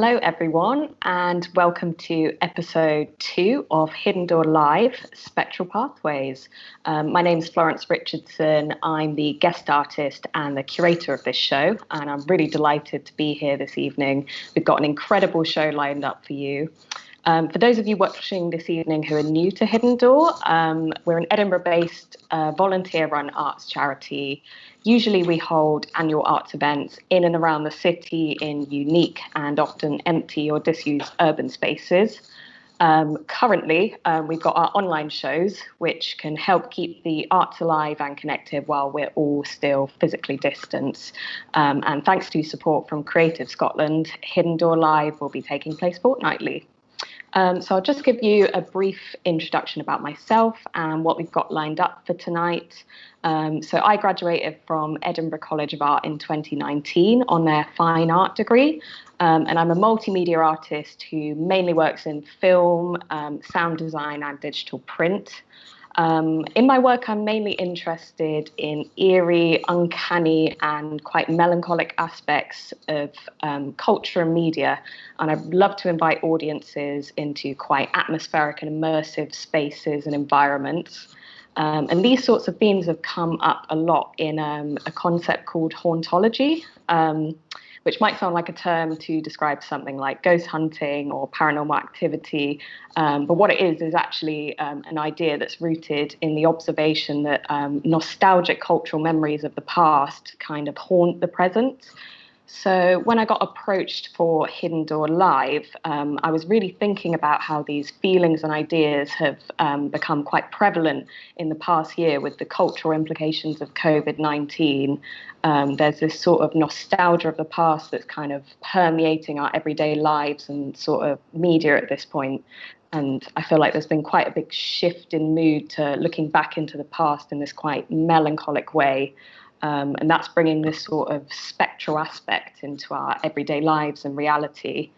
Hello, everyone, and welcome to episode 2 of Hidden Door Live, Spectral Pathways. My name is Florence Richardson. I'm the guest artist and the curator of this show, and I'm really delighted to be here this evening. We've got an incredible show lined up for you. For those of you watching this evening who are new to Hidden Door, we're an Edinburgh-based volunteer-run arts charity. Usually we hold annual arts events in and around the city in unique and often empty or disused urban spaces. Currently, we've got our online shows, which can help keep the arts alive and connected while we're all still physically distant. And thanks to support from Creative Scotland, Hidden Door Live will be taking place fortnightly. So I'll just give you a brief introduction about myself and what we've got lined up for tonight. So I graduated from Edinburgh College of Art in 2019 on their fine art degree. And I'm a multimedia artist who mainly works in film, sound design and digital print. In my work, I'm mainly interested in eerie, uncanny, and quite melancholic aspects of culture and media. And I'd love to invite audiences into quite atmospheric and immersive spaces and environments. And these sorts of themes have come up a lot in a concept called hauntology, which might sound like a term to describe something like ghost hunting or paranormal activity. But what it is actually an idea that's rooted in the observation that nostalgic cultural memories of the past kind of haunt the present. So when I got approached for Hidden Door Live, I was really thinking about how these feelings and ideas have become quite prevalent in the past year with the cultural implications of COVID-19. There's this sort of nostalgia of the past that's kind of permeating our everyday lives and sort of media at this point. And I feel like there's been quite a big shift in mood to looking back into the past in this quite melancholic way. And that's bringing this sort of spectral aspect into our everyday lives and reality.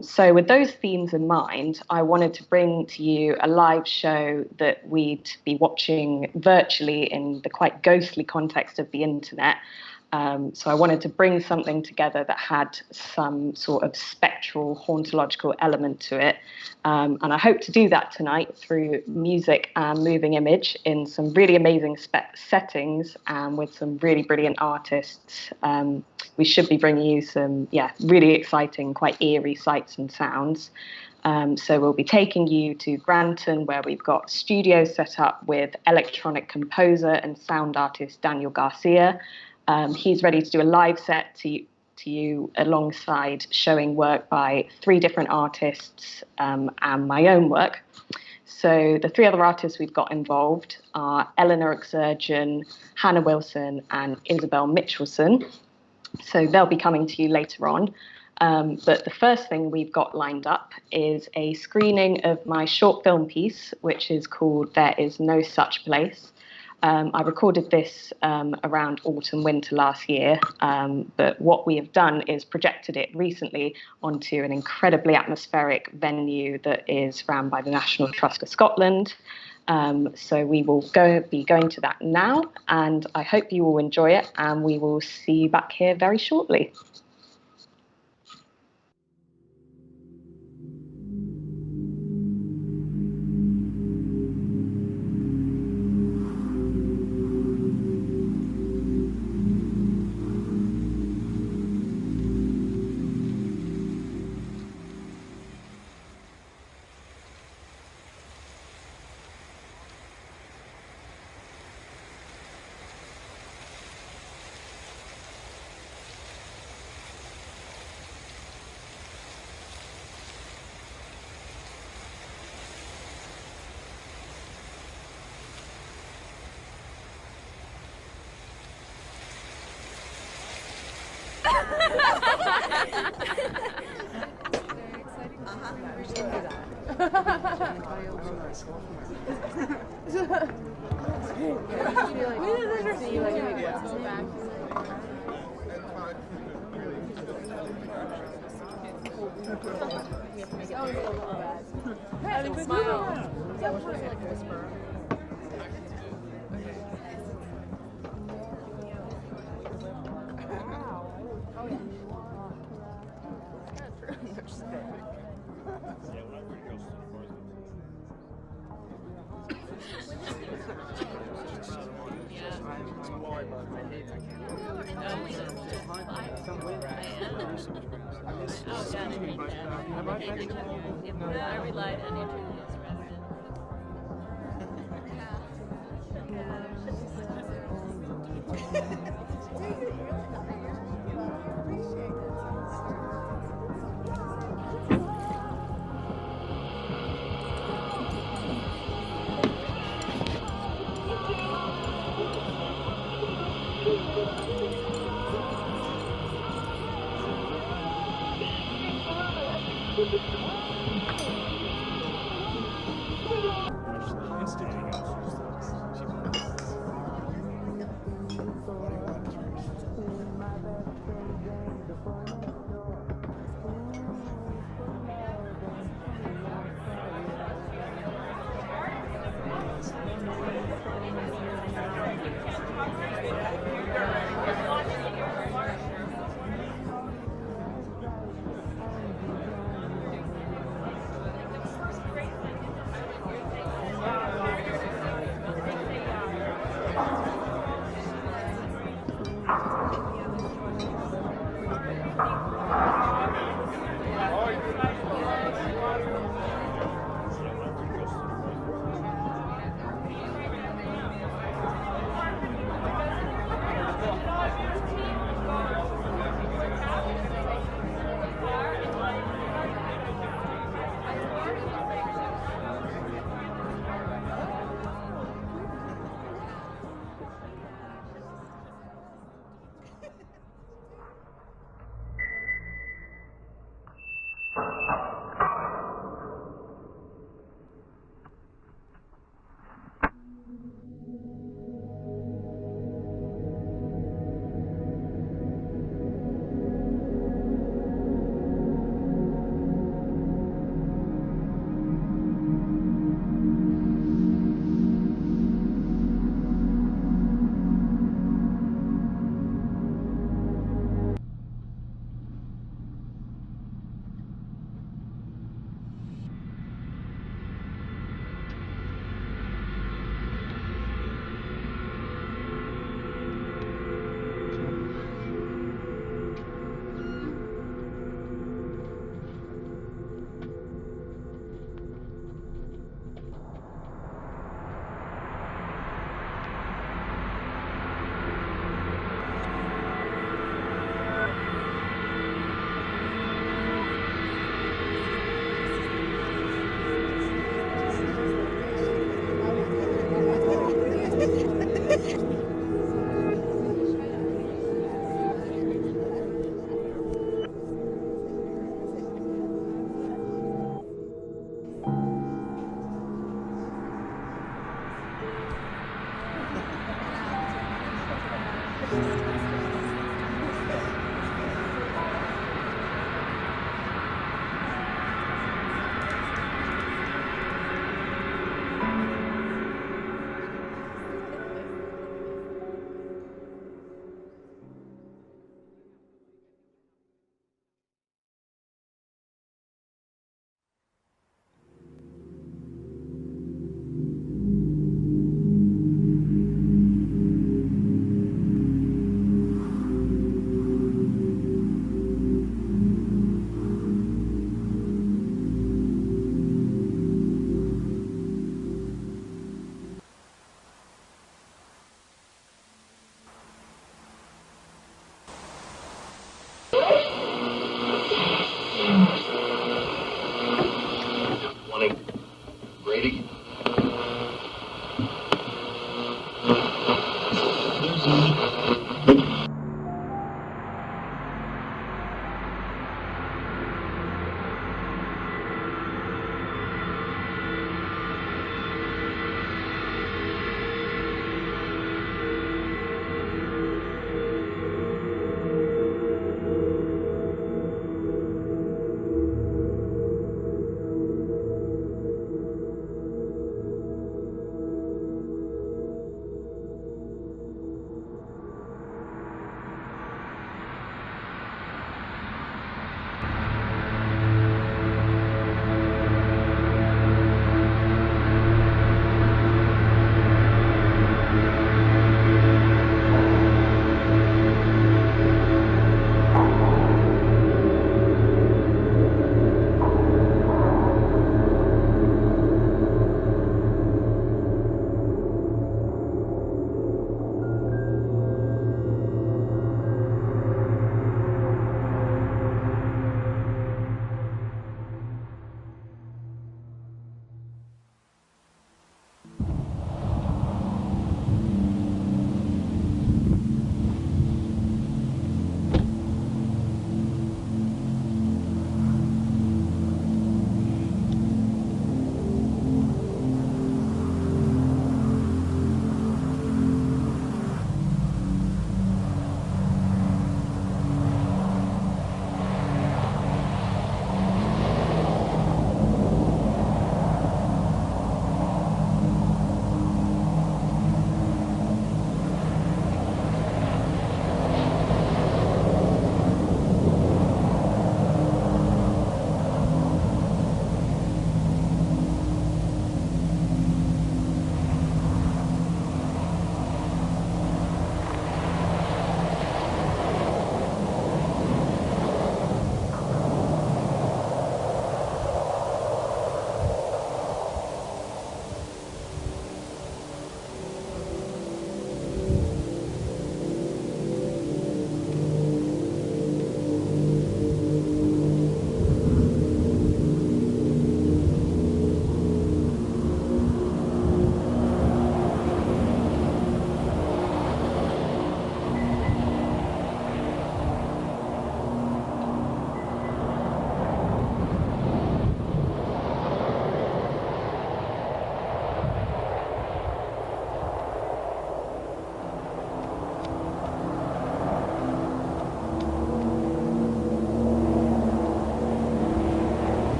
So with those themes in mind, I wanted to bring to you a live show that we'd be watching virtually in the quite ghostly context of the internet. So I wanted to bring something together that had some sort of spectral, hauntological element to it. And I hope to do that tonight through music and moving image in some really amazing settings and with some really brilliant artists. We should be bringing you some, really exciting, quite eerie sights and sounds. So we'll be taking you to Granton, where we've got studios set up with electronic composer and sound artist Daniel Garcia. He's ready to do a live set to you alongside showing work by 3 different artists and my own work. So the 3 other artists we've got involved are Eleanor Exergen, Hannah Wilson and Isabel Mitchelson. So they'll be coming to you later on. But the first thing we've got lined up is a screening of my short film piece, which is called There Is No Such Place. I recorded this around autumn, winter last year, but what we have done is projected it recently onto an incredibly atmospheric venue that is run by the National Trust of Scotland. So we will be going to that now, and I hope you will enjoy it, and we will see you back here very shortly. I relied on interviews rather than.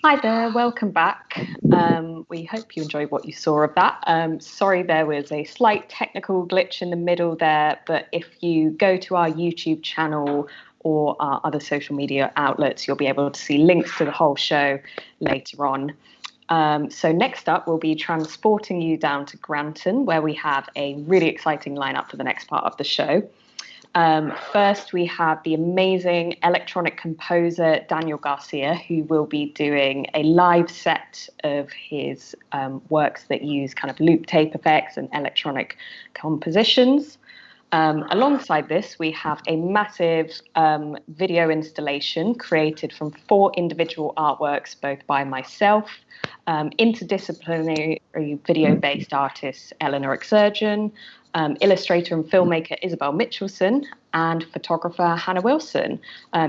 Hi there, welcome back. We hope you enjoyed what you saw of that. Sorry there was a slight technical glitch in the middle there, but if you go to our YouTube channel or our other social media outlets, you'll be able to see links to the whole show later on. So next up, we'll be transporting you down to Granton, where we have a really exciting lineup for the next part of the show. First, we have the amazing electronic composer Daniel Garcia, who will be doing a live set of his works that use kind of loop tape effects and electronic compositions. Alongside this, we have a massive video installation created from 4 individual artworks, both by myself, interdisciplinary video-based artist Eleanor Exergen, illustrator and filmmaker Isabel Mitchelson, and photographer Hannah Wilson.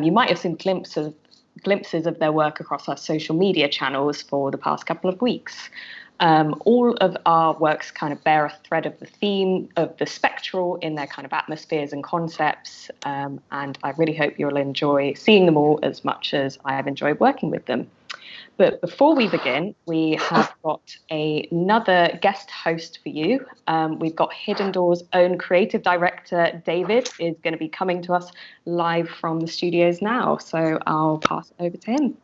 You might have seen glimpses of their work across our social media channels for the past couple of weeks. All of our works kind of bear a thread of the theme of the spectral in their kind of atmospheres and concepts, and I really hope you'll enjoy seeing them all as much as I have enjoyed working with them. But before we begin, we have got another guest host for you. We've got Hidden Door's own creative director, David, is going to be coming to us live from the studios now. So I'll pass it over to him.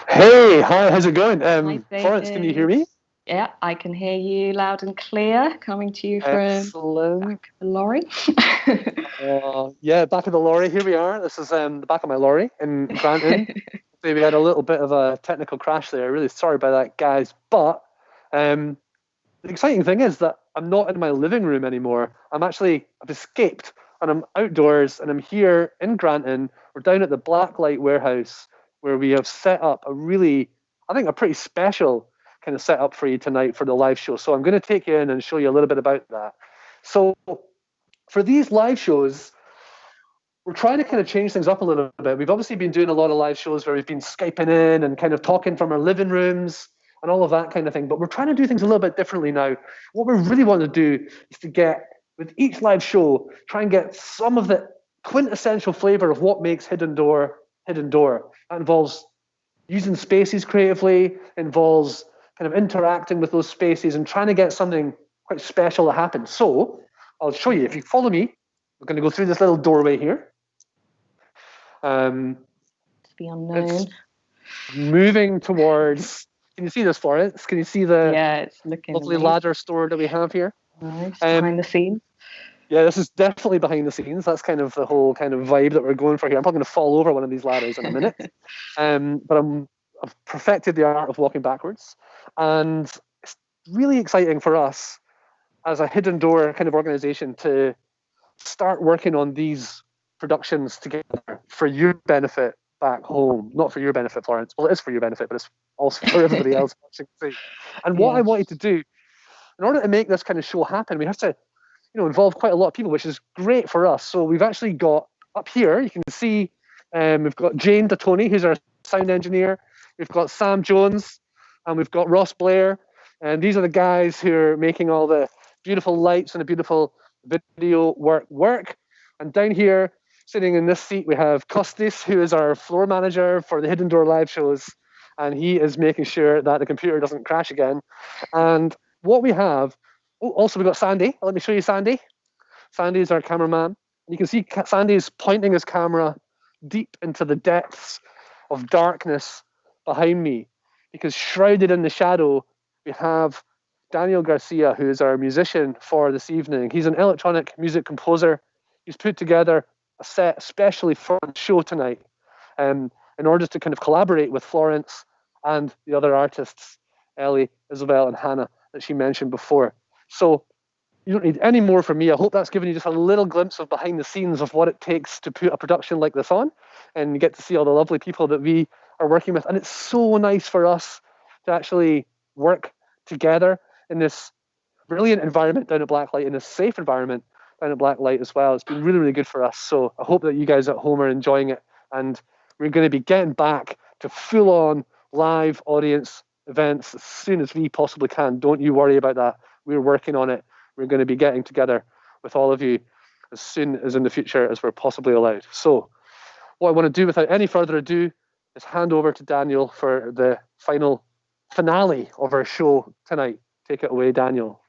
Hey, hi, how's it going? Hi, Florence, can you hear me? Yeah, I can hear you loud and clear, coming to you from back of the lorry. Yeah, back of the lorry. Here we are. This is the back of my lorry in Granton. We had a little bit of a technical crash there. Really sorry about that, guys. But the exciting thing is that I'm not in my living room anymore. I've escaped and I'm outdoors and I'm here in Granton. We're down at the Blacklight Warehouse where we have set up a pretty special kind of setup for you tonight for the live show. So I'm going to take you in and show you a little bit about that. So for these live shows, we're trying to kind of change things up a little bit. We've obviously been doing a lot of live shows where we've been Skyping in and kind of talking from our living rooms and all of that kind of thing. But we're trying to do things a little bit differently now. What we really want to do is to get, with each live show, try and get some of the quintessential flavor of what makes Hidden Door Hidden Door. That involves using spaces creatively, involves kind of interacting with those spaces and trying to get something quite special to happen. So I'll show you. If you follow me, we're going to go through this little doorway here. To the unknown. Moving towards. Can you see this, Florence? Can you see the it's looking lovely amazing. ladder store that we have here? Nice, behind the scenes. Yeah, this is definitely behind the scenes. That's kind of the whole kind of vibe that we're going for here. I'm probably going to fall over one of these ladders in a minute. But I've perfected the art of walking backwards. And it's really exciting for us as a Hidden Door kind of organization to start working on these productions together for your benefit back home. Not for your benefit, Florence. Well, it is for your benefit, but it's also for everybody else watching. And what I wanted to do, in order to make this kind of show happen, we have to involve quite a lot of people, which is great for us. So we've actually got up here, you can see, we've got Jane Datoni, who's our sound engineer. We've got Sam Jones, and we've got Ross Blair. And these are the guys who are making all the beautiful lights and the beautiful video work. And down here, sitting in this seat, we have Kostis, who is our floor manager for the Hidden Door live shows. And he is making sure that the computer doesn't crash again. And what we have, also we've got Sandy. Let me show you Sandy. Sandy is our cameraman. You can see Sandy is pointing his camera deep into the depths of darkness behind me, because shrouded in the shadow, we have Daniel Garcia, who is our musician for this evening. He's an electronic music composer. He's put together a set especially for the show tonight, in order to kind of collaborate with Florence and the other artists, Ellie, Isabel, and Hannah, that she mentioned before. So you don't need any more from me. I hope that's given you just a little glimpse of behind the scenes of what it takes to put a production like this on, and you get to see all the lovely people that we are working with. And it's so nice for us to actually work together in this brilliant environment down at Blacklight, in a safe environment down at Blacklight as well. It's been really, really good for us. So I hope that you guys at home are enjoying it. And we're going to be getting back to full-on live audience events as soon as we possibly can. Don't you worry about that. We're working on it. We're going to be getting together with all of you as soon as in the future as we're possibly allowed. So what I want to do without any further ado is hand over to Daniel for the finale of our show tonight. Take it away, Daniel.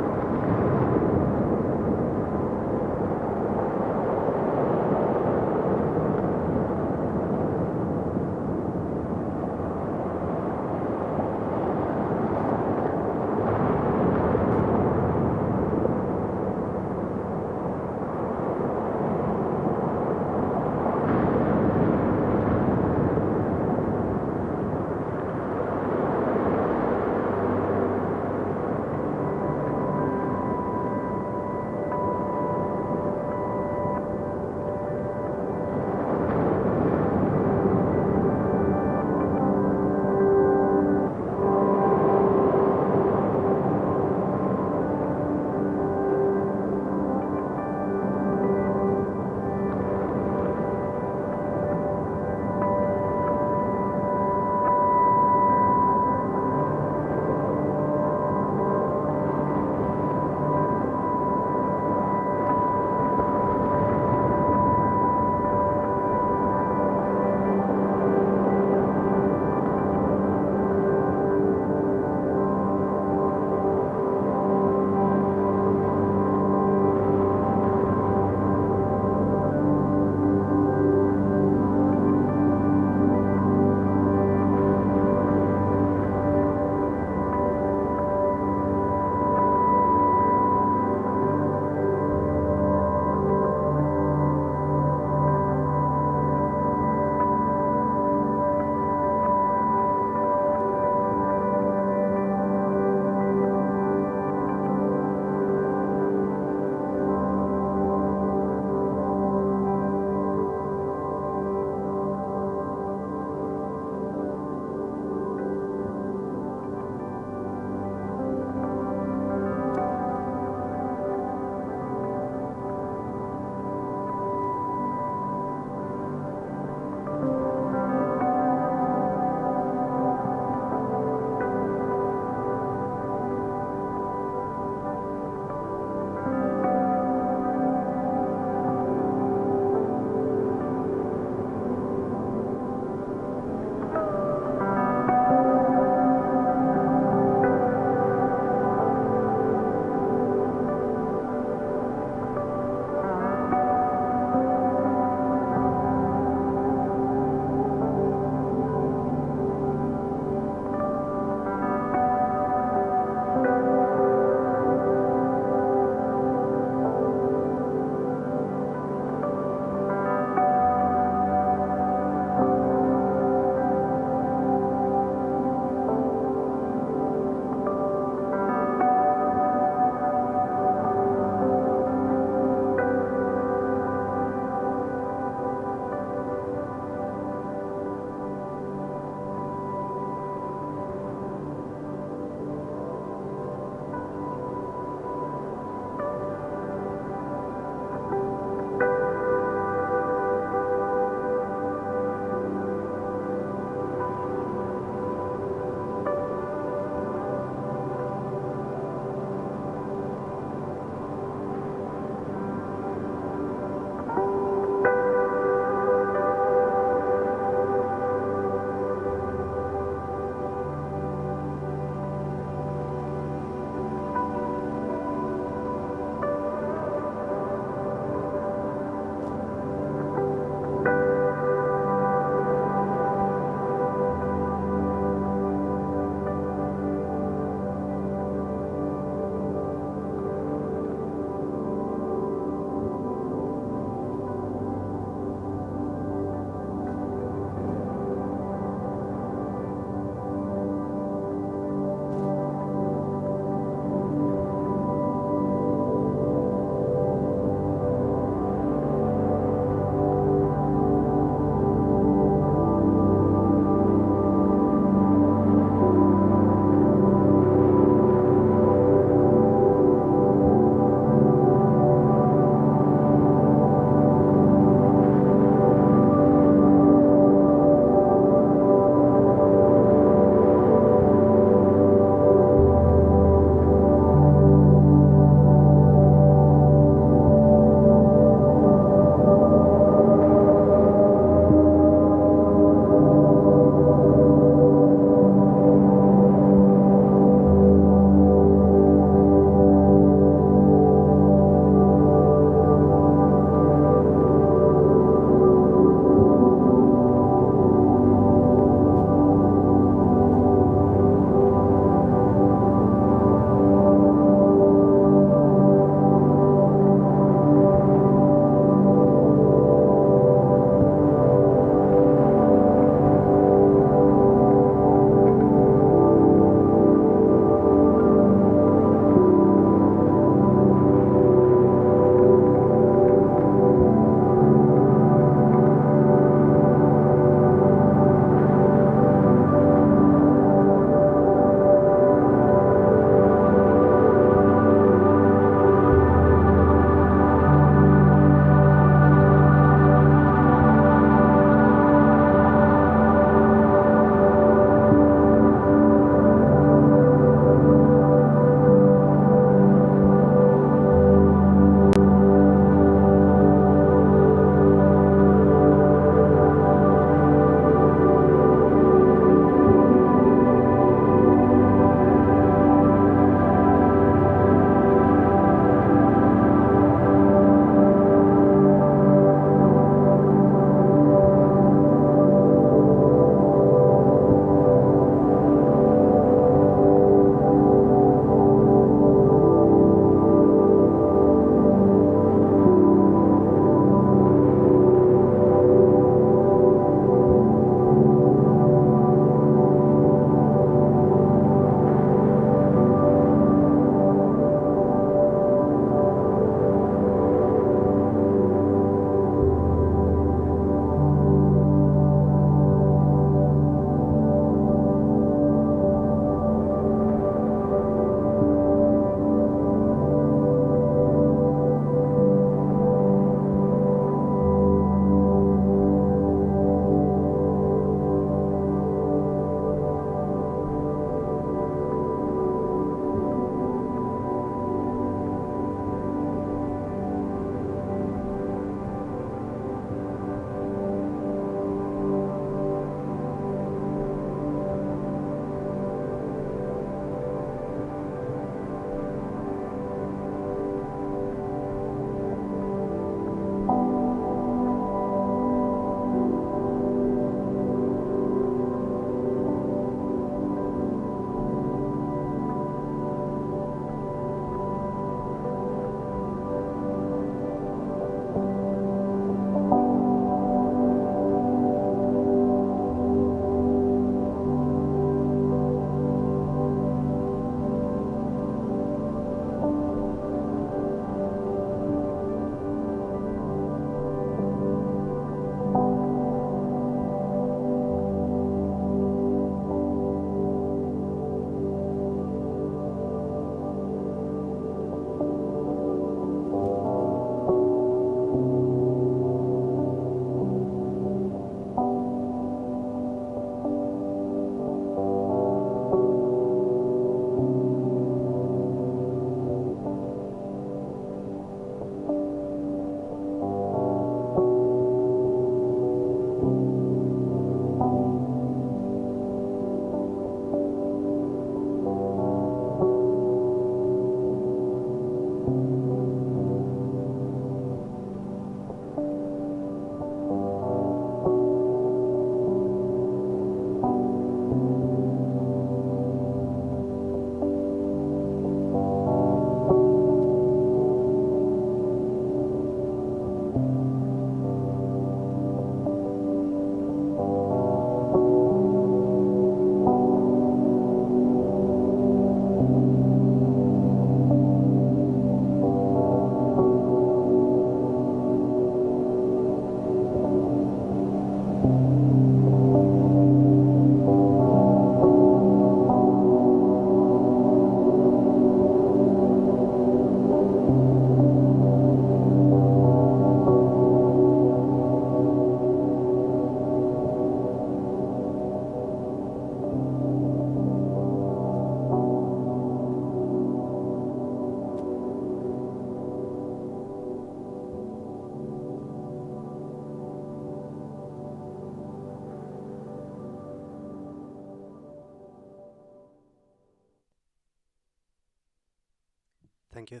Thank you.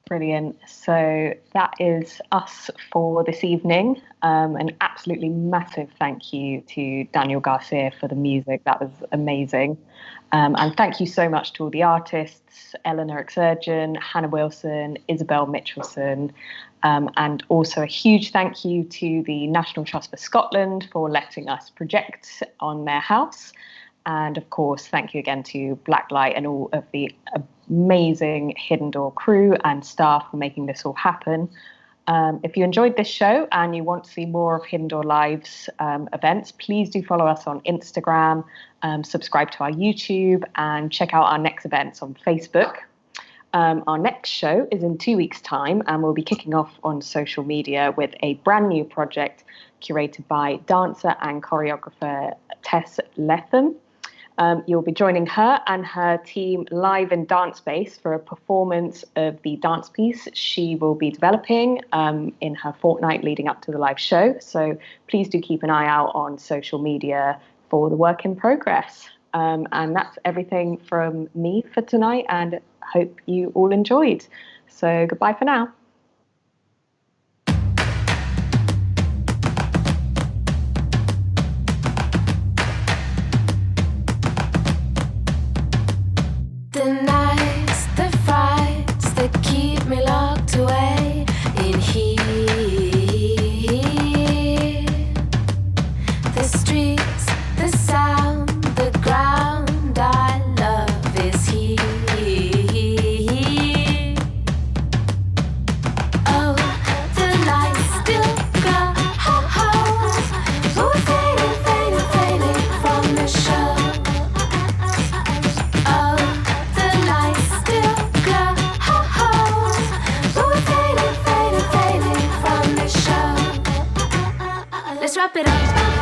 Brilliant. So that is us for this evening. An absolutely massive thank you to Daniel Garcia for the music. That was amazing. And thank you so much to all the artists, Eleanor Exurgent, Hannah Wilson, Isabel Mitchelson, and also a huge thank you to the National Trust for Scotland for letting us project on their house. And of course, thank you again to Blacklight and all of the amazing Hidden Door crew and staff for making this all happen. If you enjoyed this show and you want to see more of Hidden Door Live's events, please do follow us on Instagram, subscribe to our YouTube, and check out our next events on Facebook. Our next show is in 2 weeks' time, and we'll be kicking off on social media with a brand new project curated by dancer and choreographer Tess Letham. You'll be joining her and her team live in Dance Space for a performance of the dance piece she will be developing in her fortnight leading up to the live show. So please do keep an eye out on social media for the work in progress. And that's everything from me for tonight, and hope you all enjoyed. So goodbye for now. The nights, the frights that keep me locked away in here. The streets, the sound, the ground I love is here. Oh, the lights still go, we're fading, fading, fading from the show. Let's wrap it up.